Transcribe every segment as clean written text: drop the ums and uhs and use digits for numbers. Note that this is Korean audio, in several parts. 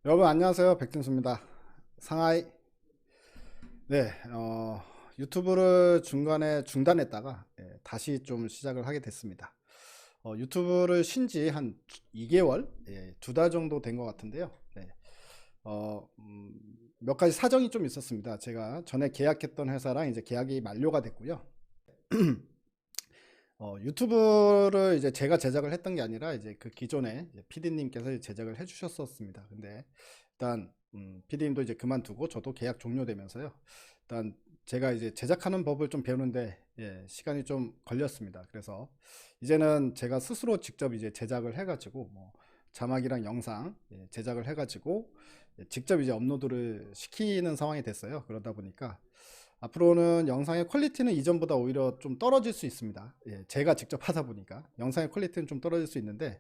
여러분 안녕하세요, 백진수입니다. 상하이. 네, 유튜브를 중간에 중단했다가 다시 좀 시작을 하게 됐습니다. 유튜브를 쉰지 한 2개월, 2달 정도 된 것 같은데요. 네, 몇 가지 사정이 좀 있었습니다. 제가 전에 계약했던 회사랑 이제 계약이 만료가 됐고요. 유튜브를 이제 제가 제작을 했던 게 아니라 이제 그 기존에 PD님께서 제작을 해주셨었습니다. 근데 일단 PD님도 이제 그만두고 저도 계약 종료되면서요. 일단 제가 이제 제작하는 법을 좀 배우는데 시간이 좀 걸렸습니다. 그래서 이제는 제가 스스로 직접 이제 제작을 해가지고 뭐 자막이랑 영상 제작을 해가지고 직접 이제 업로드를 시키는 상황이 됐어요. 그러다 보니까 앞으로는 영상의 퀄리티는 이전보다 오히려 좀 떨어질 수 있습니다. 제가 직접 하다 보니까 영상의 퀄리티는 좀 떨어질 수 있는데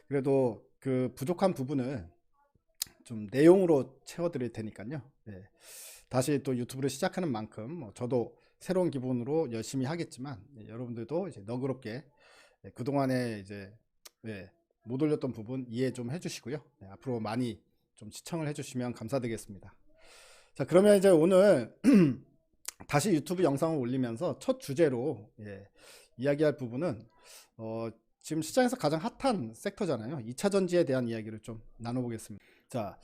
그래도 그 부족한 부분을 좀 내용으로 채워드릴 테니까요. 다시 또 유튜브를 시작하는 만큼 저도 새로운 기분으로 열심히 하겠지만 여러분들도 이제 너그럽게 그동안에 이제 못 올렸던 부분 이해 좀 해주시고요. 앞으로 많이 좀 시청을 해주시면 감사드리겠습니다. 자, 그러면 이제 오늘 다시 유튜브 영상을 올리면서 첫 주제로 이야기할 부분은 어, 지금 시장에서 가장 핫한 섹터잖아요. 2차 전지에 대한 이야기를 좀 나눠보겠습니다. 자,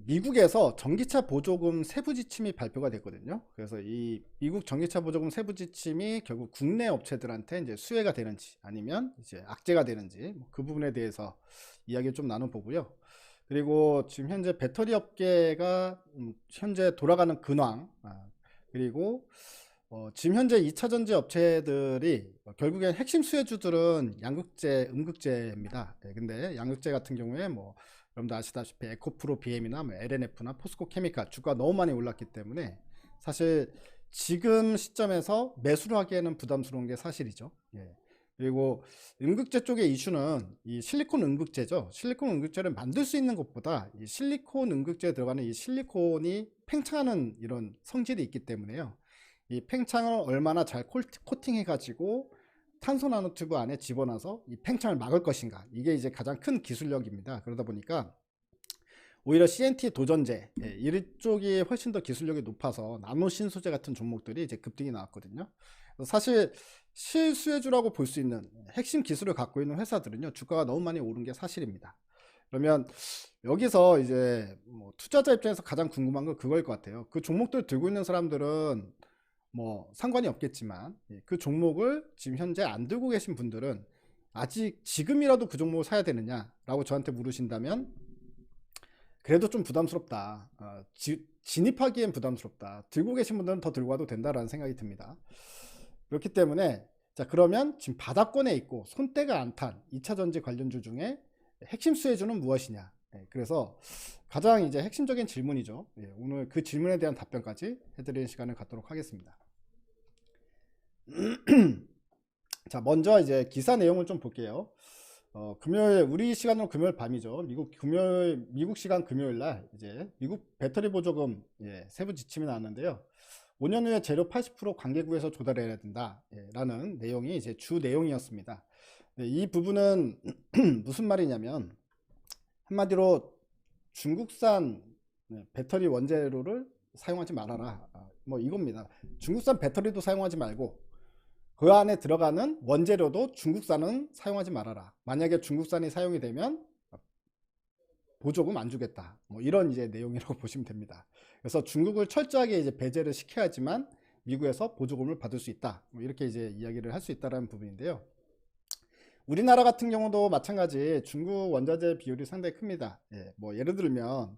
미국에서 전기차 보조금 세부 지침이 발표가 됐거든요. 그래서 이 미국 전기차 보조금 세부 지침이 결국 국내 업체들한테 이제 수혜가 되는지 아니면 이제 악재가 되는지 그 부분에 대해서 이야기를 좀 나눠보고요. 그리고 지금 현재 배터리 업계가 현재 돌아가는 근황, 그리고 지금 현재 2차 전지 업체들이 결국엔 핵심 수혜주들은 양극재, 음극재입니다. 근데 양극재 같은 경우에 뭐 여러분도 아시다시피 에코프로 BM이나 뭐 LNF나 포스코 케미칼 주가 너무 많이 올랐기 때문에 사실 지금 시점에서 매수를 하기에는 부담스러운 게 사실이죠. 그리고 음극재 쪽의 이슈는 이 실리콘 음극재죠. 실리콘 음극재를 만들 수 있는 것보다 이 실리콘 음극재에 들어가는 이 실리콘이 팽창하는 이런 성질이 있기 때문에요. 이 팽창을 얼마나 잘 코팅해 가지고 탄소 나노튜브 안에 집어넣어서 이 팽창을 막을 것인가, 이게 이제 가장 큰 기술력입니다. 그러다 보니까 오히려 CNT 도전제 이쪽이 훨씬 더 기술력이 높아서 나노 신소재 같은 종목들이 이제 급등이 나왔거든요. 사실 실수혜주라고 볼 수 있는 핵심 기술을 갖고 있는 회사들은요, 주가가 너무 많이 오른 게 사실입니다. 그러면 여기서 이제 뭐 투자자 입장에서 가장 궁금한 건 그거일 것 같아요. 그 종목들 들고 있는 사람들은 뭐 상관이 없겠지만 그 종목을 지금 현재 안 들고 계신 분들은 아직 지금이라도 그 종목을 사야 되느냐라고 저한테 물으신다면 그래도 좀 부담스럽다. 진입하기엔 부담스럽다. 들고 계신 분들은 더 들고 와도 된다라는 생각이 듭니다. 그렇기 때문에 자, 그러면 지금 바닥권에 있고 손때가 안 탄 2차 전지 관련주 중에 핵심 수혜주는 무엇이냐? 그래서 가장 이제 핵심적인 질문이죠. 오늘 그 질문에 대한 답변까지 해드리는 시간을 갖도록 하겠습니다. 자, 먼저 이제 기사 내용을 좀 볼게요. 금요일, 우리 시간으로 금요일 밤이죠. 미국 시간 금요일 날 이제 미국 배터리 보조금 세부 지침이 나왔는데요. 5년 후에 재료 80% 관계국에서 조달해야 된다. 라는 내용이 이제 주 내용이었습니다. 이 부분은 무슨 말이냐면 한마디로 중국산 배터리 원재료를 사용하지 말아라. 뭐 이겁니다. 중국산 배터리도 사용하지 말고 그 안에 들어가는 원재료도 중국산은 사용하지 말아라. 만약에 중국산이 사용이 되면 보조금 안 주겠다. 뭐 이런 이제 내용이라고 보시면 됩니다. 그래서 중국을 철저하게 이제 배제를 시켜야지만 미국에서 보조금을 받을 수 있다. 뭐 이렇게 이제 이야기를 할 수 있다라는 부분인데요. 우리나라 같은 경우도 마찬가지 중국 원자재 비율이 상당히 큽니다. 뭐 예를 들면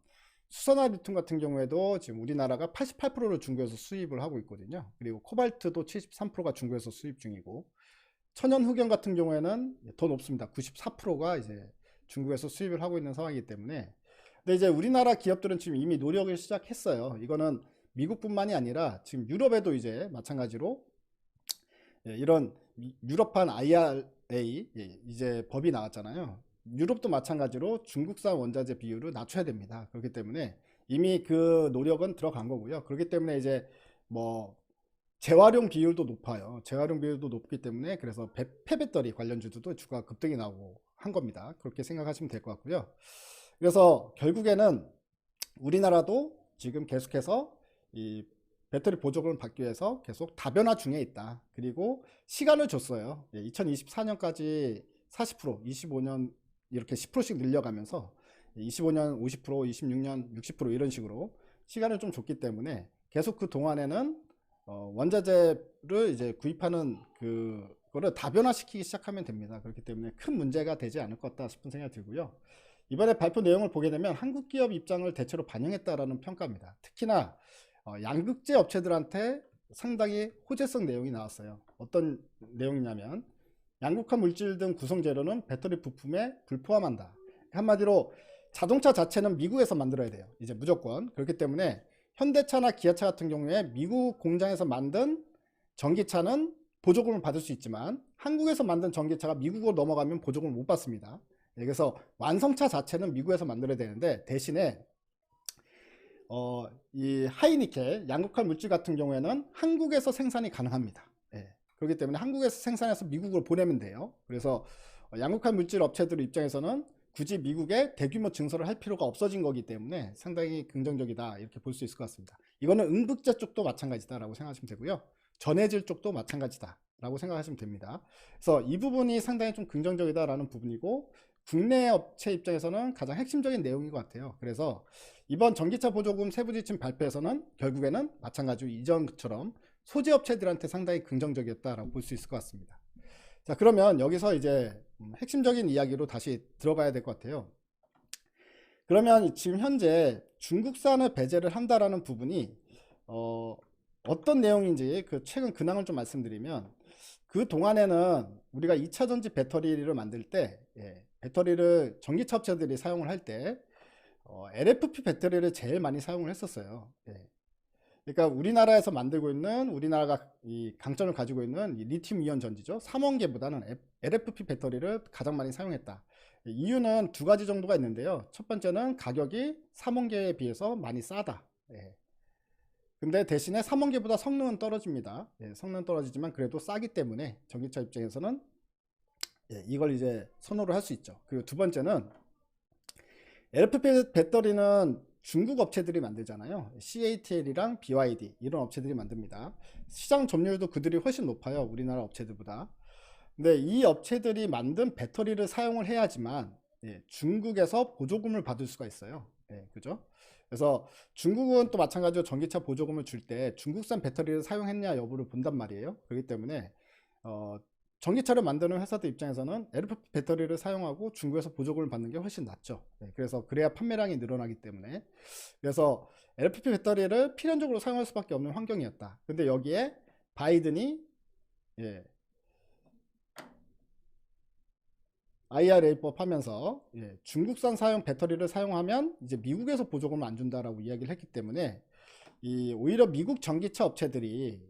수산화 리튬 같은 경우에도 지금 우리나라가 88%를 중국에서 수입을 하고 있거든요. 그리고 코발트도 73%가 중국에서 수입 중이고 천연 흑연 같은 경우에는 더 높습니다. 94%가 이제 중국에서 수입을 하고 있는 상황이기 때문에 근데 이제 우리나라 기업들은 지금 이미 노력을 시작했어요. 이거는 미국뿐만이 아니라 지금 유럽에도 이제 마찬가지로 이런 유럽판 IRA 이제 법이 나왔잖아요. 유럽도 마찬가지로 중국산 원자재 비율을 낮춰야 됩니다. 그렇기 때문에 이미 그 노력은 들어간 거고요. 그렇기 때문에 이제 뭐 재활용 비율도 높아요. 재활용 비율도 높기 때문에 그래서 폐배터리 관련주도 주가 급등이 나오고 한 겁니다. 그렇게 생각하시면 될 것 같고요. 그래서 결국에는 우리나라도 지금 계속해서 이 배터리 보조금을 받기 위해서 계속 다변화 중에 있다. 그리고 시간을 줬어요. 2024년까지 40%, 25년 이렇게 10%씩 늘려가면서 25년 50%, 26년 60% 이런 식으로 시간을 좀 줬기 때문에 계속 그 동안에는 원자재를 이제 구입하는 그거를 다변화시키기 시작하면 됩니다. 그렇기 때문에 큰 문제가 되지 않을 것 같다 싶은 생각이 들고요. 이번에 발표 내용을 보게 되면 한국 기업 입장을 대체로 반영했다라는 평가입니다. 특히나 양극재 업체들한테 상당히 호재성 내용이 나왔어요. 어떤 내용이냐면 양극화 물질 등 구성 재료는 배터리 부품에 불포함한다. 한마디로 자동차 자체는 미국에서 만들어야 돼요. 이제 무조건. 그렇기 때문에 현대차나 기아차 같은 경우에 미국 공장에서 만든 전기차는 보조금을 받을 수 있지만 한국에서 만든 전기차가 미국으로 넘어가면 보조금을 못 받습니다. 그래서 완성차 자체는 미국에서 만들어야 되는데 대신에 이 하이니켈 양극화 물질 같은 경우에는 한국에서 생산이 가능합니다. 그렇기 때문에 한국에서 생산해서 미국으로 보내면 돼요. 그래서 양극화 물질 업체들 입장에서는 굳이 미국에 대규모 증설을 할 필요가 없어진 거기 때문에 상당히 긍정적이다 이렇게 볼 수 있을 것 같습니다. 이거는 응급제 쪽도 마찬가지다라고 생각하시면 되고요. 전해질 쪽도 마찬가지다라고 생각하시면 됩니다. 그래서 이 부분이 상당히 좀 긍정적이다라는 부분이고 국내 업체 입장에서는 가장 핵심적인 내용인 것 같아요. 그래서 이번 전기차 보조금 세부 지침 발표에서는 결국에는 마찬가지로 이전처럼 소재 업체들한테 상당히 긍정적이었다라고 볼 수 있을 것 같습니다. 자, 그러면 여기서 이제 핵심적인 이야기로 다시 들어가야 될 것 같아요. 그러면 지금 현재 중국산을 배제를 한다라는 부분이 어떤 내용인지 그 최근 근황을 좀 말씀드리면 그 동안에는 우리가 2차 전지 배터리를 만들 때 배터리를 전기차 업체들이 사용을 할 때 LFP 배터리를 제일 많이 사용을 했었어요. 그러니까 우리나라에서 만들고 있는 우리나라가 이 강점을 가지고 있는 이 리튬 이온 전지죠. 삼원계보다는 LFP 배터리를 가장 많이 사용했다. 이유는 두 가지 정도가 있는데요. 첫 번째는 가격이 삼원계에 비해서 많이 싸다. 근데 대신에 삼원계보다 성능은 떨어집니다. 성능은 떨어지지만 그래도 싸기 때문에 전기차 입장에서는 이걸 이제 선호를 할 수 있죠. 그리고 두 번째는 LFP 배터리는 중국 업체들이 만들잖아요. CATL이랑 BYD 이런 업체들이 만듭니다. 시장 점유율도 그들이 훨씬 높아요. 우리나라 업체들보다. 근데 이 업체들이 만든 배터리를 사용을 해야지만 중국에서 보조금을 받을 수가 있어요. 그죠? 그래서 중국은 또 마찬가지로 전기차 보조금을 줄 때 중국산 배터리를 사용했냐 여부를 본단 말이에요. 그렇기 때문에 전기차를 만드는 회사들 입장에서는 LFP 배터리를 사용하고 중국에서 보조금을 받는 게 훨씬 낫죠. 그래서 그래야 판매량이 늘어나기 때문에. 그래서 LFP 배터리를 필연적으로 사용할 수밖에 없는 환경이었다. 근데 여기에 바이든이 IRA법 하면서 중국산 사용 배터리를 사용하면 이제 미국에서 보조금을 안 준다라고 이야기를 했기 때문에 오히려 미국 전기차 업체들이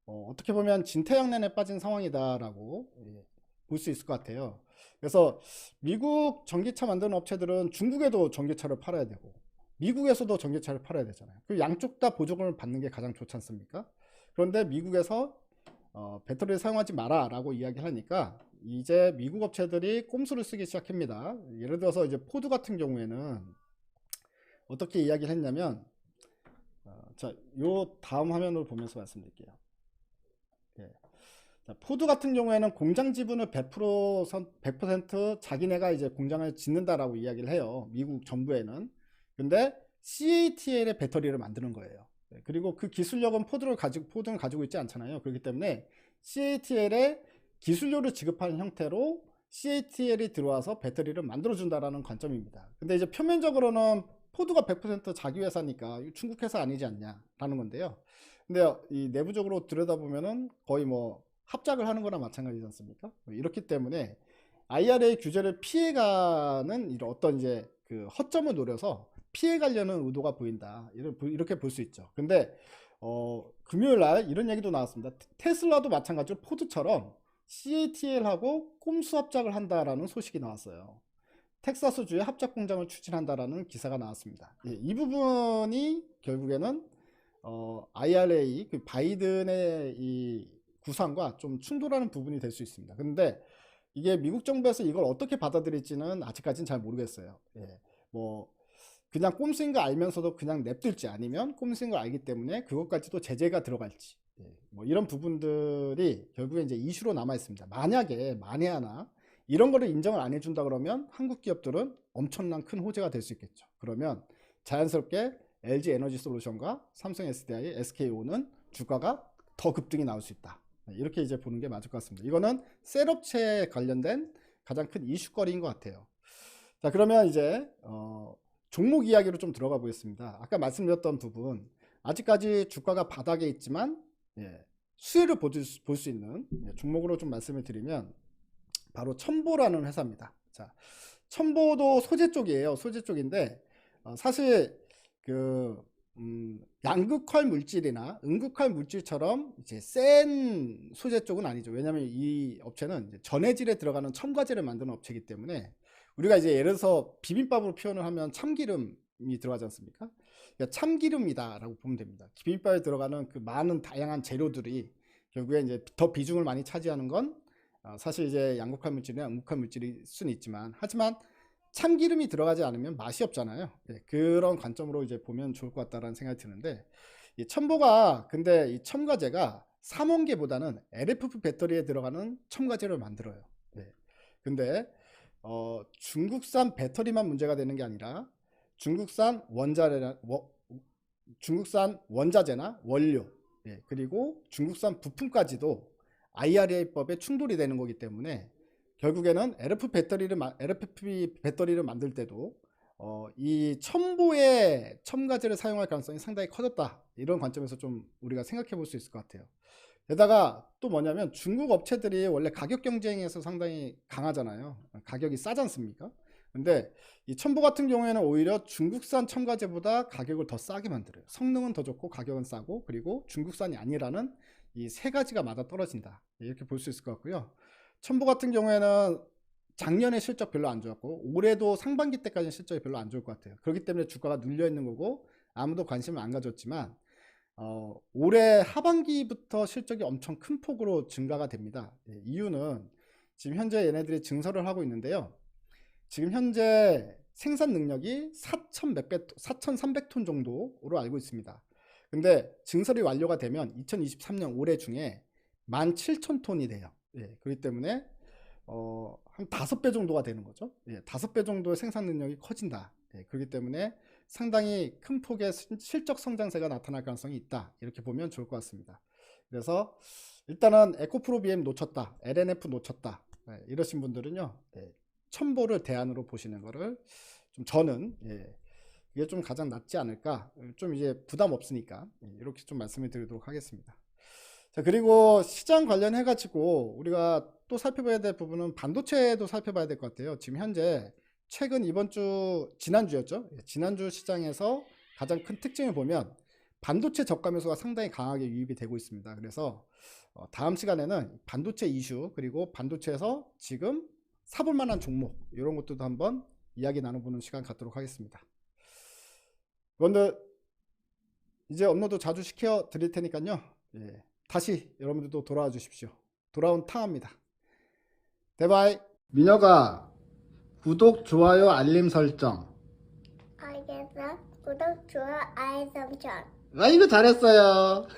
어떻게 보면 진퇴양난에 빠진 상황이다라고 볼 수 있을 것 같아요. 그래서 미국 전기차 만드는 업체들은 중국에도 전기차를 팔아야 되고 미국에서도 전기차를 팔아야 되잖아요. 그 양쪽 다 보조금을 받는 게 가장 좋지 않습니까? 그런데 미국에서 배터리를 사용하지 마라 라고 이야기를 하니까 이제 미국 업체들이 꼼수를 쓰기 시작합니다. 예를 들어서 이제 포드 같은 경우에는 어떻게 이야기를 했냐면 자, 요 다음 화면을 보면서 말씀드릴게요. 자, 포드 같은 경우에는 공장 지분을 100% 자기네가 이제 공장을 짓는다라고 이야기를 해요. 미국 정부에는. 근데 CATL의 배터리를 만드는 거예요. 그리고 그 기술력은 포드는 가지고 있지 않잖아요. 그렇기 때문에 CATL의 기술료를 지급하는 형태로 CATL이 들어와서 배터리를 만들어준다라는 관점입니다. 근데 이제 표면적으로는 포드가 100% 자기 회사니까 중국 회사 아니지 않냐라는 건데요. 근데 이 내부적으로 들여다보면은 거의 뭐 합작을 하는 거나 마찬가지지 않습니까? 이렇기 때문에 IRA 규제를 피해가는 이런 어떤 이제 그 허점을 노려서 피해가려는 의도가 보인다. 이렇게 볼 수 있죠. 근데 금요일 날 이런 얘기도 나왔습니다. 테슬라도 마찬가지로 포드처럼 CATL하고 꼼수 합작을 한다라는 소식이 나왔어요. 텍사스주에 합작 공장을 추진한다라는 기사가 나왔습니다. 이 부분이 결국에는 IRA 그 바이든의 이 구상과 좀 충돌하는 부분이 될 수 있습니다. 근데 이게 미국 정부에서 이걸 어떻게 받아들일지는 아직까지는 잘 모르겠어요. 예. 뭐 그냥 꼼수인 거 알면서도 그냥 냅둘지, 아니면 꼼수인 걸 알기 때문에 그것까지도 제재가 들어갈지, 예. 뭐 이런 부분들이 결국에 이제 이슈로 남아 있습니다. 만에 하나 이런 거를 인정을 안 해준다 그러면 한국 기업들은 엄청난 큰 호재가 될 수 있겠죠. 그러면 자연스럽게 LG 에너지 솔루션과 삼성 SDI, SKO는 주가가 더 급등이 나올 수 있다. 이렇게 이제 보는 게 맞을 것 같습니다. 이거는 셀업체에 관련된 가장 큰 이슈거리인 것 같아요. 자, 그러면 이제 종목 이야기로 좀 들어가 보겠습니다. 아까 말씀드렸던 부분, 아직까지 주가가 바닥에 있지만 수혜를 볼 수 있는 종목으로 좀 말씀을 드리면 바로 첨보라는 회사입니다. 자, 첨보도 소재 쪽이에요. 소재 쪽인데 사실 그 양극화 물질이나 음극화 물질처럼 이제 센 소재 쪽은 아니죠. 왜냐하면 이 업체는 이제 전해질에 들어가는 첨가제를 만드는 업체이기 때문에, 우리가 이제 예를 들어서 비빔밥으로 표현을 하면 참기름이 들어가지 않습니까? 그러니까 참기름이다라고 보면 됩니다. 비빔밥에 들어가는 그 많은 다양한 재료들이 결국에 이제 더 비중을 많이 차지하는 건 사실 이제 양극화 물질이나 음극화 물질일 수는 있지만, 하지만 참기름이 들어가지 않으면 맛이 없잖아요. 그런 관점으로 이제 보면 좋을 것 같다라는 생각이 드는데, 이 첨보가 근데 이 첨가제가 삼원계보다는 LFP 배터리에 들어가는 첨가제를 만들어요. 근데 중국산 배터리만 문제가 되는 게 아니라 중국산 원자재나 원료, 그리고 중국산 부품까지도 IRA법에 충돌이 되는 거기 때문에 결국에는 LFP 배터리를 만들 때도 이 첨보의 첨가제를 사용할 가능성이 상당히 커졌다, 이런 관점에서 좀 우리가 생각해 볼 수 있을 것 같아요. 게다가 또 뭐냐면 중국 업체들이 원래 가격 경쟁에서 상당히 강하잖아요. 가격이 싸지 않습니까? 근데 이 첨보 같은 경우에는 오히려 중국산 첨가제보다 가격을 더 싸게 만들어요. 성능은 더 좋고 가격은 싸고, 그리고 중국산이 아니라는 이 세 가지가 맞아 떨어진다, 이렇게 볼 수 있을 것 같고요. 첨보 같은 경우에는 작년에 실적 별로 안 좋았고 올해도 상반기 때까지는 실적이 별로 안 좋을 것 같아요. 그렇기 때문에 주가가 눌려 있는 거고 아무도 관심을 안 가졌지만 올해 하반기부터 실적이 엄청 큰 폭으로 증가가 됩니다. 이유는 지금 현재 얘네들이 증설을 하고 있는데요. 지금 현재 생산 능력이 4,300톤 정도로 알고 있습니다. 근데 증설이 완료가 되면 2023년 올해 중에 17,000톤이 돼요. 그렇기 때문에 한 5배 정도가 되는 거죠. 5배 정도의 생산 능력이 커진다. 그렇기 때문에 상당히 큰 폭의 실적 성장세가 나타날 가능성이 있다, 이렇게 보면 좋을 것 같습니다. 그래서 일단은 에코프로 BM 놓쳤다, LNF 놓쳤다, 이러신 분들은요, 첨보를 대안으로 보시는 거를 좀 저는 이게 좀 가장 낫지 않을까, 좀 이제 부담 없으니까 이렇게 좀 말씀을 드리도록 하겠습니다. 자, 그리고 시장 관련해 가지고 우리가 또 살펴봐야 될 부분은 반도체도 살펴봐야 될 것 같아요. 지금 현재 최근 지난주였죠. 지난주 시장에서 가장 큰 특징을 보면 반도체 저가 매수가 상당히 강하게 유입이 되고 있습니다. 그래서 다음 시간에는 반도체 이슈, 그리고 반도체에서 지금 사볼 만한 종목, 이런 것들도 한번 이야기 나눠보는 시간 갖도록 하겠습니다. 그런데 이제 업로드 자주 시켜 드릴 테니까요. 다시 여러분들도 돌아와 주십시오. 돌아온 탕합니다. 대바이. 민혁아, 구독, 좋아요, 알림 설정. 알겠어. 구독, 좋아요, 알림 설정. 아, 이거 잘했어요.